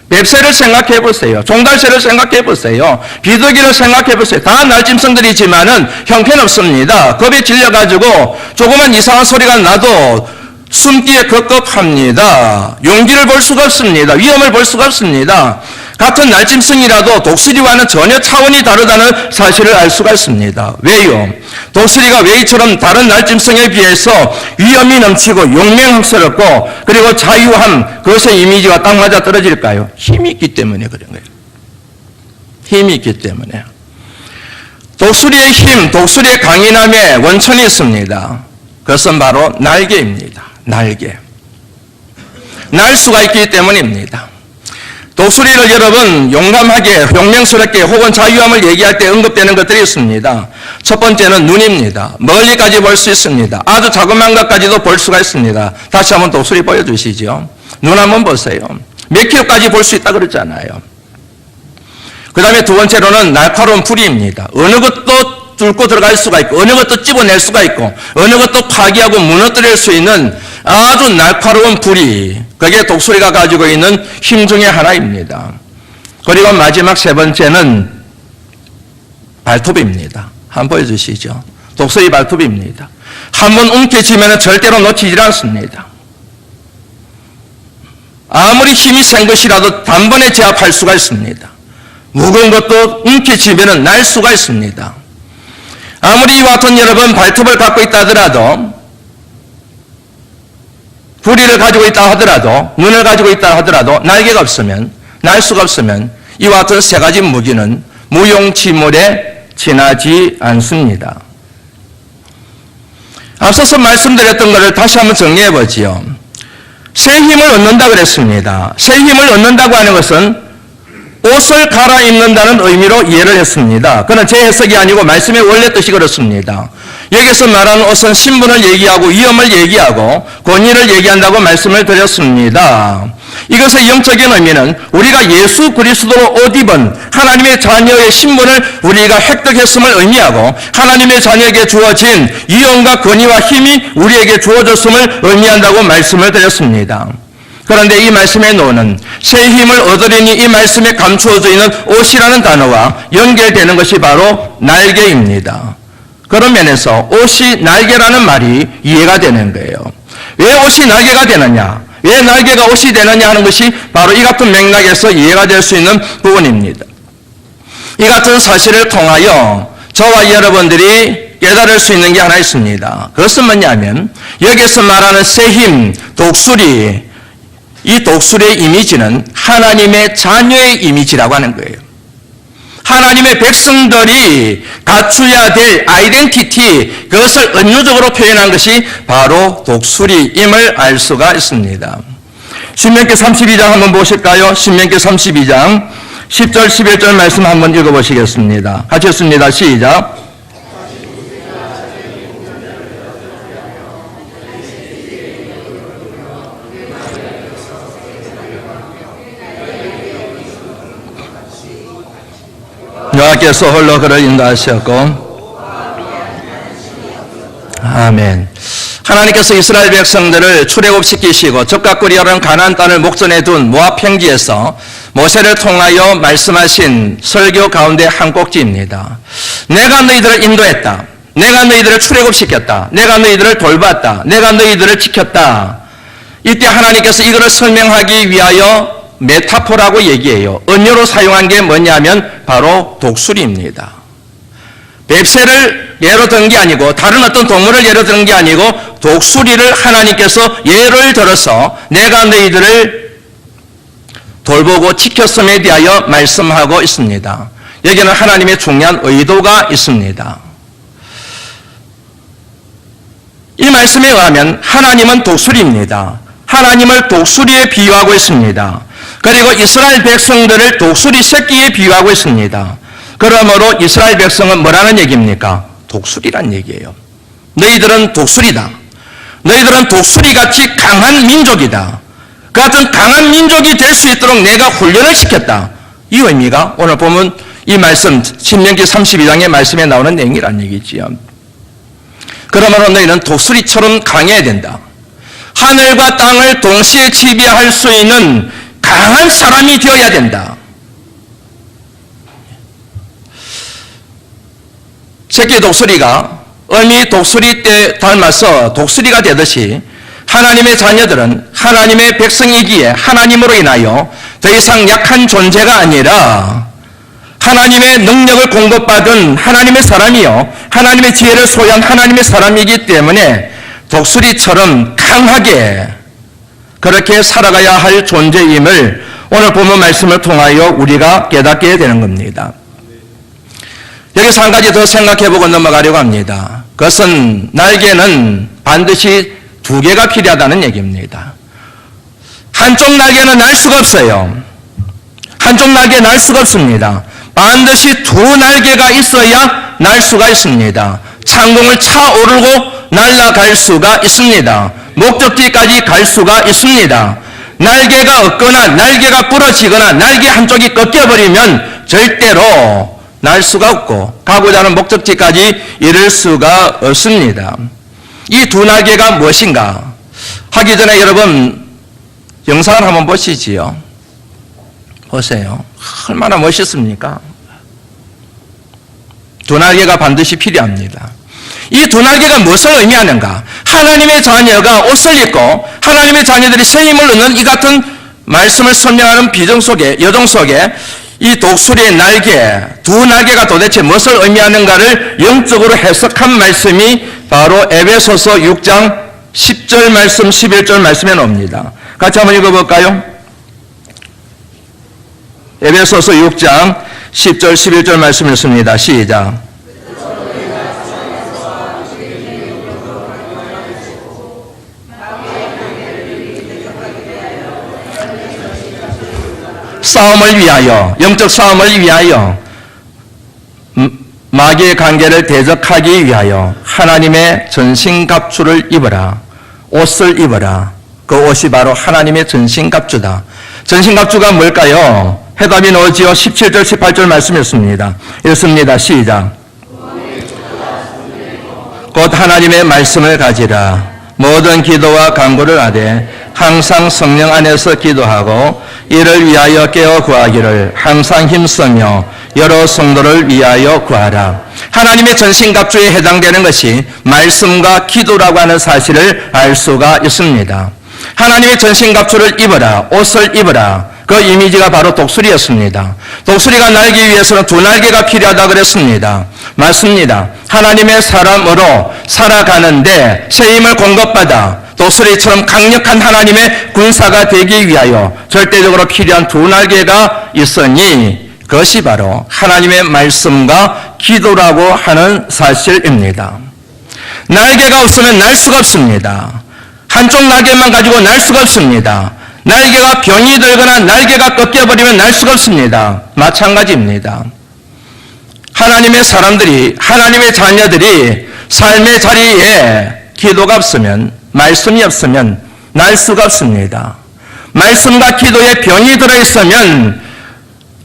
뱁새를 생각해 보세요. 종달새를 생각해 보세요. 비둘기를 생각해 보세요. 다 날짐승들이지만은 형편없습니다. 겁에 질려가지고 조그만 이상한 소리가 나도 숨기에 급급합니다. 용기를 볼 수가 없습니다. 위험을 볼 수가 없습니다. 같은 날짐승이라도 독수리와는 전혀 차원이 다르다는 사실을 알 수가 있습니다. 왜요? 독수리가 왜 이처럼 다른 날짐승에 비해서 위험이 넘치고 용맹스럽고 그리고 자유함, 그것의 이미지가 딱 맞아 떨어질까요? 힘이 있기 때문에 그런 거예요. 힘이 있기 때문에. 독수리의 힘, 독수리의 강인함에 원천이 있습니다. 그것은 바로 날개입니다. 날개. 날 수가 있기 때문입니다. 독수리를 여러분 용감하게, 용맹스럽게 혹은 자유함을 얘기할 때 언급되는 것들이 있습니다. 첫 번째는 눈입니다. 멀리까지 볼 수 있습니다. 아주 자그마한 것까지도 볼 수가 있습니다. 다시 한번 독수리 보여주시죠. 눈 한번 보세요. 몇 킬로까지 볼 수 있다 그랬잖아요. 그 다음에 두 번째로는 날카로운 부리입니다. 어느 것도 뚫고 들어갈 수가 있고 어느 것도 찝어낼 수가 있고 어느 것도 파괴하고 무너뜨릴 수 있는 아주 날카로운 부리, 그게 독수리가 가지고 있는 힘 중에 하나입니다. 그리고 마지막 세 번째는 발톱입니다. 한번 보여주시죠. 독수리 발톱입니다. 한번 움켜쥐면 절대로 놓치질 않습니다. 아무리 힘이 센 것이라도 단번에 제압할 수가 있습니다. 무거운 것도 움켜쥐면 날 수가 있습니다. 아무리 이와 같은 여러분 발톱을 갖고 있다 하더라도, 부리를 가지고 있다 하더라도, 눈을 가지고 있다 하더라도 날개가 없으면, 날 수가 없으면 이와 같은 세 가지 무기는 무용지물에 지나지 않습니다. 앞서서 말씀드렸던 것을 다시 한번 정리해 보지요. 새 힘을 얻는다 그랬습니다. 새 힘을 얻는다고 하는 것은 옷을 갈아입는다는 의미로 이해를 했습니다. 그는 제 해석이 아니고 말씀의 원래 뜻이 그렇습니다. 여기서 말하는 옷은 신분을 얘기하고 위엄을 얘기하고 권위를 얘기한다고 말씀을 드렸습니다. 이것의 영적인 의미는 우리가 예수 그리스도로 옷 입은 하나님의 자녀의 신분을 우리가 획득했음을 의미하고 하나님의 자녀에게 주어진 위엄과 권위와 힘이 우리에게 주어졌음을 의미한다고 말씀을 드렸습니다. 그런데 이 말씀의 노는 새 힘을 얻으려니 이 말씀에 감추어져 있는 옷이라는 단어와 연결되는 것이 바로 날개입니다. 그런 면에서 옷이 날개라는 말이 이해가 되는 거예요. 왜 옷이 날개가 되느냐? 왜 날개가 옷이 되느냐 하는 것이 바로 이 같은 맥락에서 이해가 될 수 있는 부분입니다. 이 같은 사실을 통하여 저와 여러분들이 깨달을 수 있는 게 하나 있습니다. 그것은 뭐냐면 여기서 말하는 새 힘, 독수리, 이 독수리의 이미지는 하나님의 자녀의 이미지라고 하는 거예요. 하나님의 백성들이 갖추어야 될 아이덴티티, 그것을 은유적으로 표현한 것이 바로 독수리임을 알 수가 있습니다. 신명기 32장 한번 보실까요? 신명기 32장 10절 11절 말씀 한번 읽어보시겠습니다. 같이 읽습니다. 시작. 여호와께서 홀로 그를 인도하셨고, 아멘. 하나님께서 이스라엘 백성들을 출애굽시키시고 적각거리라는 가나안 땅을 목전에 둔 모압 평지에서 모세를 통하여 말씀하신 설교 가운데 한 꼭지입니다. 내가 너희들을 인도했다. 내가 너희들을 출애굽시켰다. 내가 너희들을 돌봤다. 내가 너희들을 지켰다. 이때 하나님께서 이것을 설명하기 위하여 메타포라고 얘기해요. 은유로 사용한 게 뭐냐면 바로 독수리입니다. 뱁새를 예로 든 게 아니고 다른 어떤 동물을 예로 든 게 아니고 독수리를 하나님께서 예를 들어서 내가 너희들을 돌보고 지켰음에 대하여 말씀하고 있습니다. 여기는 하나님의 중요한 의도가 있습니다. 이 말씀에 의하면 하나님은 독수리입니다. 하나님을 독수리에 비유하고 있습니다. 그리고 이스라엘 백성들을 독수리 새끼에 비유하고 있습니다. 그러므로 이스라엘 백성은 뭐라는 얘기입니까? 독수리란 얘기예요. 너희들은 독수리다. 너희들은 독수리같이 강한 민족이다. 그 같은 강한 민족이 될 수 있도록 내가 훈련을 시켰다. 이 의미가 오늘 보면 이 말씀 신명기 32장의 말씀에 나오는 내용이란 얘기지요. 그러므로 너희는 독수리처럼 강해야 된다. 하늘과 땅을 동시에 지배할 수 있는 강한 사람이 되어야 된다. 새끼 독수리가 어미 독수리 때 닮아서 독수리가 되듯이 하나님의 자녀들은 하나님의 백성이기에 하나님으로 인하여 더 이상 약한 존재가 아니라 하나님의 능력을 공급받은 하나님의 사람이요 하나님의 지혜를 소유한 하나님의 사람이기 때문에 독수리처럼 강하게 그렇게 살아가야 할 존재임을 오늘 본문 말씀을 통하여 우리가 깨닫게 되는 겁니다. 여기서 한 가지 더 생각해보고 넘어가려고 합니다. 그것은 날개는 반드시 두 개가 필요하다는 얘기입니다. 한쪽 날개는 날 수가 없어요. 한쪽 날개 날 수가 없습니다. 반드시 두 날개가 있어야 날 수가 있습니다. 창공을 차오르고 날아갈 수가 있습니다. 목적지까지 갈 수가 있습니다. 날개가 없거나 날개가 부러지거나 날개 한쪽이 꺾여버리면 절대로 날 수가 없고 가고자 하는 목적지까지 이를 수가 없습니다. 이 두 날개가 무엇인가 하기 전에 여러분 영상을 한번 보시지요. 보세요. 얼마나 멋있습니까? 두 날개가 반드시 필요합니다. 이 두 날개가 무엇을 의미하는가? 하나님의 자녀가 옷을 입고 하나님의 자녀들이 새 힘을 얻는 이 같은 말씀을 설명하는 비정 속에 여정 속에 이 독수리의 날개, 두 날개가 도대체 무엇을 의미하는가를 영적으로 해석한 말씀이 바로 에베소서 6장 10절 말씀, 11절 말씀에 나옵니다. 같이 한번 읽어볼까요? 에베소서 6장 10절, 11절 말씀 읽습니다. 시작. 싸움을 위하여, 영적 싸움을 위하여, 마귀의 관계를 대적하기 위하여 하나님의 전신갑주를 입어라. 옷을 입어라. 그 옷이 바로 하나님의 전신갑주다. 전신갑주가 뭘까요? 해답이 나오지요. 17절 18절 말씀이었습니다. 읽습니다. 시작. 곧 하나님의 말씀을 가지라. 모든 기도와 간구를 하되 항상 성령 안에서 기도하고 이를 위하여 깨어 구하기를 항상 힘쓰며 여러 성도를 위하여 구하라. 하나님의 전신갑주에 해당되는 것이 말씀과 기도라고 하는 사실을 알 수가 있습니다. 하나님의 전신갑주를 입어라. 옷을 입어라. 그 이미지가 바로 독수리였습니다. 독수리가 날기 위해서는 두 날개가 필요하다 그랬습니다. 맞습니다. 하나님의 사람으로 살아가는데 새 힘을 공급받아 독수리처럼 강력한 하나님의 군사가 되기 위하여 절대적으로 필요한 두 날개가 있으니 그것이 바로 하나님의 말씀과 기도라고 하는 사실입니다. 날개가 없으면 날 수가 없습니다. 한쪽 날개만 가지고 날 수가 없습니다. 날개가 병이 들거나 날개가 꺾여버리면 날 수가 없습니다. 마찬가지입니다. 하나님의 사람들이, 하나님의 자녀들이 삶의 자리에 기도가 없으면, 말씀이 없으면 날 수가 없습니다. 말씀과 기도에 병이 들어있으면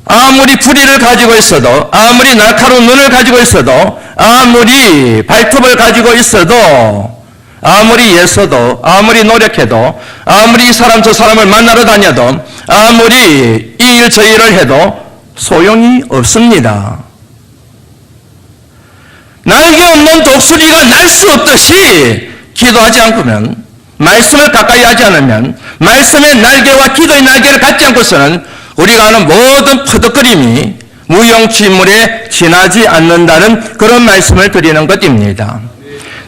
아무리 부리를 가지고 있어도, 아무리 날카로운 눈을 가지고 있어도, 아무리 발톱을 가지고 있어도, 아무리 애써도, 아무리 노력해도, 아무리 이 사람 저 사람을 만나러 다녀도, 아무리 이 일 저 일을 해도 소용이 없습니다. 날개 없는 독수리가 날 수 없듯이 기도하지 않고면, 말씀을 가까이 하지 않으면, 말씀의 날개와 기도의 날개를 갖지 않고서는 우리가 하는 모든 퍼득거림이 무용지물에 지나지 않는다는 그런 말씀을 드리는 것입니다.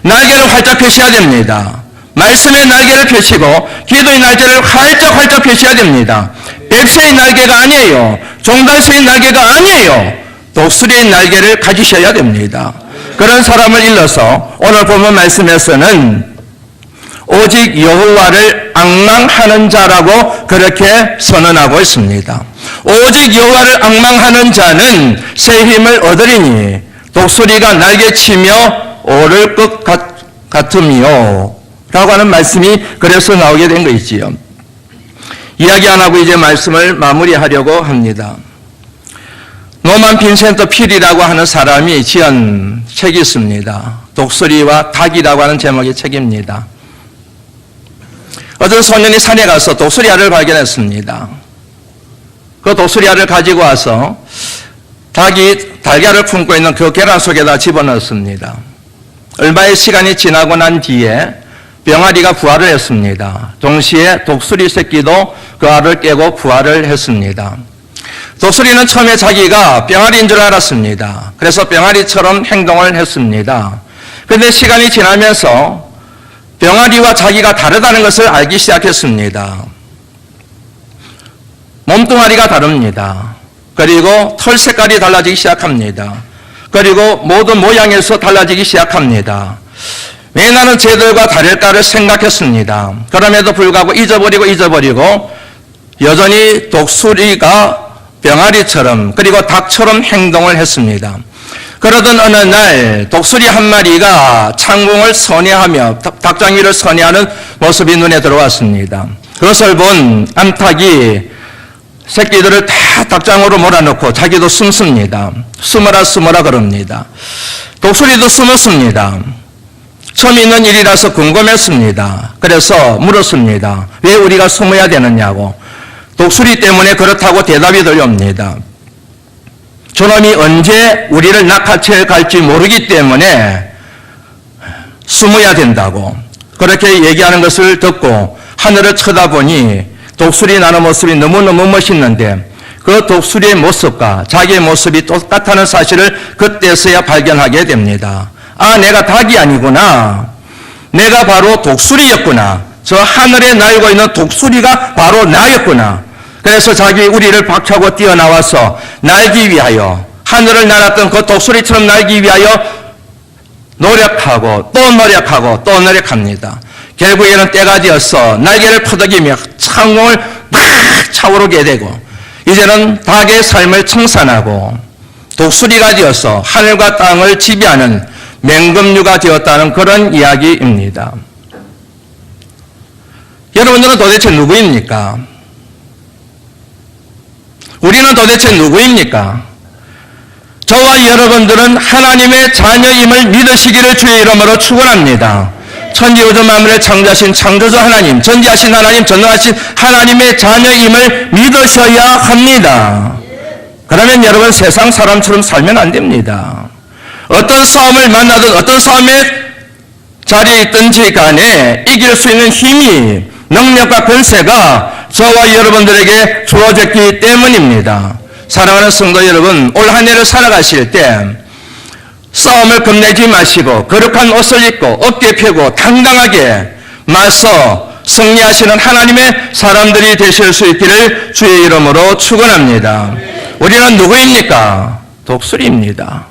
날개를 활짝 펴셔야 됩니다. 말씀의 날개를 펴시고 기도의 날개를 활짝 펴셔야 됩니다. 백새의 날개가 아니에요. 종달새의 날개가 아니에요. 독수리의 날개를 가지셔야 됩니다. 그런 사람을 일러서 오늘 본문 말씀에서는 오직 여호와를 앙망하는 자라고 그렇게 선언하고 있습니다. 오직 여호와를 앙망하는 자는 새 힘을 얻으리니 독수리가 날개치며 오를 것 같으며 라고 하는 말씀이 그래서 나오게 된 것이지요. 이야기 안 하고 이제 말씀을 마무리하려고 합니다. 노만 빈센트 필이라고 하는 사람이 지은 책이 있습니다. 독수리와 닭이라고 하는 제목의 책입니다. 어떤 소년이 산에 가서 독수리알을 발견했습니다. 그 독수리알을 가지고 와서 닭이 달걀을 품고 있는 그 계란 속에다 집어넣었습니다. 얼마의 시간이 지나고 난 뒤에 병아리가 부화를 했습니다. 동시에 독수리 새끼도 그 알을 깨고 부화를 했습니다. 독수리는 처음에 자기가 병아리인 줄 알았습니다. 그래서 병아리처럼 행동을 했습니다. 그런데 시간이 지나면서 병아리와 자기가 다르다는 것을 알기 시작했습니다. 몸뚱아리가 다릅니다. 그리고 털 색깔이 달라지기 시작합니다. 그리고 모든 모양에서 달라지기 시작합니다. 왜 나는 쟤들과 다를까를 생각했습니다. 그럼에도 불구하고 잊어버리고 여전히 독수리가 병아리처럼 그리고 닭처럼 행동을 했습니다. 그러던 어느 날 독수리 한 마리가 창궁을 선회하며 닭장위를 선회하는 모습이 눈에 들어왔습니다. 그것을 본 암탉이 새끼들을 다 닭장으로 몰아넣고 자기도 숨습니다. 숨어라 그럽니다. 독수리도 숨었습니다. 처음 있는 일이라서 궁금했습니다. 그래서 물었습니다. 왜 우리가 숨어야 되느냐고. 독수리 때문에 그렇다고 대답이 들려옵니다. 저놈이 언제 우리를 낚아채 갈지 모르기 때문에 숨어야 된다고 그렇게 얘기하는 것을 듣고 하늘을 쳐다보니 독수리 나는 모습이 너무너무 멋있는데 그 독수리의 모습과 자기의 모습이 똑같다는 사실을 그때서야 발견하게 됩니다. 아, 내가 닭이 아니구나. 내가 바로 독수리였구나. 저 하늘에 날고 있는 독수리가 바로 나였구나. 그래서 자기 우리를 박차고 뛰어나와서 날기 위하여 하늘을 날았던 그 독수리처럼 날기 위하여 노력하고 또 노력합니다. 결국에는 때가 되어서 날개를 퍼덕이며 창공을 막 차오르게 되고 이제는 닭의 삶을 청산하고 독수리가 되어서 하늘과 땅을 지배하는 맹금류가 되었다는 그런 이야기입니다. 여러분들은 도대체 누구입니까? 우리는 도대체 누구입니까? 저와 여러분들은 하나님의 자녀임을 믿으시기를 주의 이름으로 축원합니다. 천지우주 만물을 창조하신 창조주 하나님, 전지하신 하나님, 전능하신 하나님의 자녀임을 믿으셔야 합니다. 그러면 여러분 세상 사람처럼 살면 안 됩니다. 어떤 싸움을 만나든 어떤 싸움의 자리에 있든지 간에 이길 수 있는 힘이, 능력과 권세가 저와 여러분들에게 주어졌기 때문입니다. 사랑하는 성도 여러분, 올 한 해를 살아가실 때 싸움을 겁내지 마시고 거룩한 옷을 입고 어깨 펴고 당당하게 맞서 승리하시는 하나님의 사람들이 되실 수 있기를 주의 이름으로 축원합니다. 우리는 누구입니까? 독수리입니다.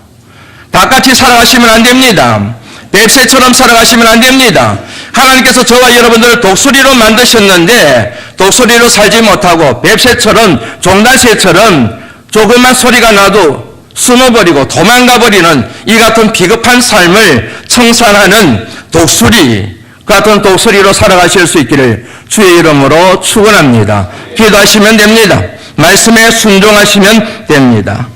닭같이 살아가시면 안 됩니다. 뱁새처럼 살아가시면 안 됩니다. 하나님께서 저와 여러분들을 독수리로 만드셨는데 독수리로 살지 못하고 뱁새처럼, 종달새처럼 조그만 소리가 나도 숨어버리고 도망가버리는 이 같은 비겁한 삶을 청산하는 독수리 같은 독수리로 살아가실 수 있기를 주의 이름으로 축원합니다. 기도하시면 됩니다. 말씀에 순종하시면 됩니다.